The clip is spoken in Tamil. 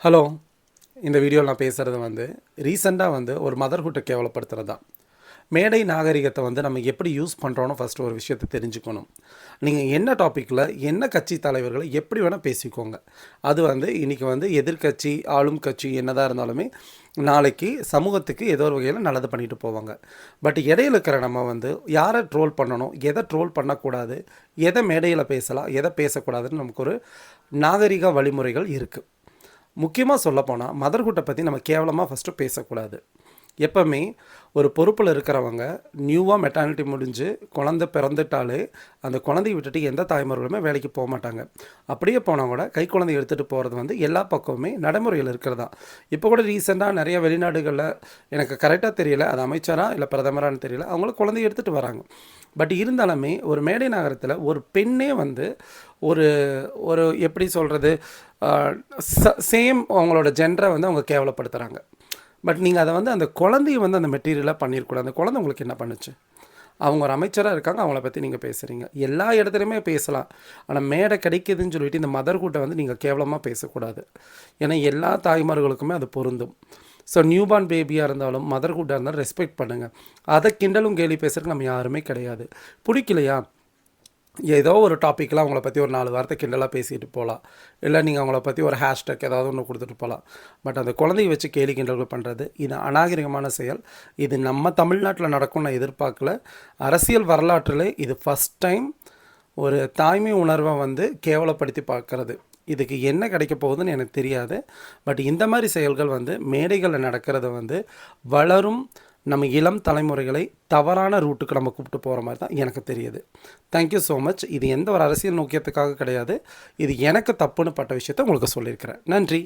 ஹலோ. இந்த வீடியோவில் நான் பேசுகிறது ரீசெண்டாக ஒரு மதர்ஹுட்டை கேவலப்படுத்துகிறது தான். மேடை நாகரிகத்தை நம்ம எப்படி யூஸ் பண்ணுறோன்னு ஃபஸ்ட்டு ஒரு விஷயத்தை தெரிஞ்சுக்கணும். நீங்கள் என்ன டாப்பிக்கில் என்ன கட்சி தலைவர்களை எப்படி வேணால் பேசிக்கோங்க. அது இன்றைக்கி எதிர்கட்சி ஆளும் கட்சி என்னதான் இருந்தாலுமே நாளைக்கு சமூகத்துக்கு ஏதோ ஒரு வகையில் நல்லது பண்ணிட்டு போவாங்க. பட் இடையில இருக்கிற நம்ம யாரை ட்ரோல் பண்ணணும், எதை ட்ரோல் பண்ணக்கூடாது, எதை மேடையில் பேசலாம், எதை பேசக்கூடாதுன்னு நமக்கு ஒரு நாகரிக வழிமுறைகள் இருக்குது. முக்கியமாக சொல்லப்போனால் மதர்ஹுட்டை பற்றி நம்ம கேவலமாக ஃபஸ்ட்டு பேசக்கூடாது. எப்போவுமே ஒரு பொறுப்பில் இருக்கிறவங்க நியூவாக மெட்டர்னிட்டி முடிஞ்சு குழந்தை பிறந்துட்டாலே அந்த குழந்தைய விட்டுட்டு எந்த தாய்மார்களுமே வேலைக்கு போக மாட்டாங்க. அப்படியே போனால் கூட கை குழந்தை எடுத்துகிட்டு போகிறது எல்லா பக்கமுமே நடைமுறையில் இருக்கிறதா. இப்போ கூட ரீசெண்டாக நிறைய வெளிநாடுகளில் எனக்கு கரெக்டாக தெரியல, அது அமைச்சராக இல்லை பிரதமரான்னு தெரியல, அவங்களும் குழந்தைய எடுத்துகிட்டு வராங்க. பட் இருந்தாலுமே ஒரு மேடை நகரத்தில் ஒரு பெண்ணே ஒரு ஒரு எப்படி சொல்கிறது, சேம் அவங்களோட ஜென்டரை அவங்க கேவலப்படுத்துகிறாங்க. பட் நீங்கள் அதை அந்த குழந்தைய அந்த மெட்டீரியலாக பண்ணியிருக்கூடாது. அந்த குழந்தை உங்களுக்கு என்ன பண்ணுச்சு? அவங்க ஒரு அமைச்சராக இருக்காங்க, அவங்கள பற்றி நீங்கள் பேசுகிறீங்க. எல்லா இடத்துலையுமே பேசலாம், ஆனால் மேடை கிடைக்குதுன்னு சொல்லிட்டு இந்த மதர்ஹுட்டை நீங்கள் கேவலமாக பேசக்கூடாது. ஏன்னா எல்லா தாய்மார்களுக்குமே அது பொருந்தும். ஸோ நியூபார்ன் பேபியாக இருந்தாலும் மதர்ஹுட்டாக இருந்தாலும் ரெஸ்பெக்ட் பண்ணுங்கள். அதை கிண்டலும் கேலி பேசுகிறதுக்கு நம்ம யாருமே கிடையாது. பிடிக்கலையா, ஏதோ ஒரு டாப்பிக்கில் அவங்கள பற்றி ஒரு 4 வார்த்தை கிண்டலாக பேசிட்டு போகலாம், இல்லை நீங்கள் அவங்கள பற்றி ஒரு ஹேஷ்டேக் ஏதாவது ஒன்று கொடுத்துட்டு போகலாம். பட் அந்த குழந்தைய வச்சு கேலி கிண்டல்கள் பண்ணுறது இது அநாகரிகமான செயல். இது நம்ம தமிழ்நாட்டில் நடக்கும் நான் எதிர்பார்க்கல. அரசியல் வரலாற்றில் இது ஃபஸ்ட் டைம் ஒரு தாய்மை உணர்வை கேவலப்படுத்தி பார்க்கறது. இதுக்கு என்ன கிடைக்க போகுதுன்னு எனக்கு தெரியாது. பட் இந்த மாதிரி செயல்கள் மேடைகளில் நடக்கிறது வளரும் நம்ம இளம் தலைமுறைகளை தவறான ரூட்டுக்கு நம்ம கூப்பிட்டு போகிற மாதிரி தான் எனக்கு தெரியுது. Thank you so much. இது எந்த ஒரு அரசியல் நோக்கியத்துக்காக கிடையாது. இது எனக்கு தப்புன்னு பட்ட விஷயத்தை உங்களுக்கு சொல்லியிருக்கிறேன். நன்றி.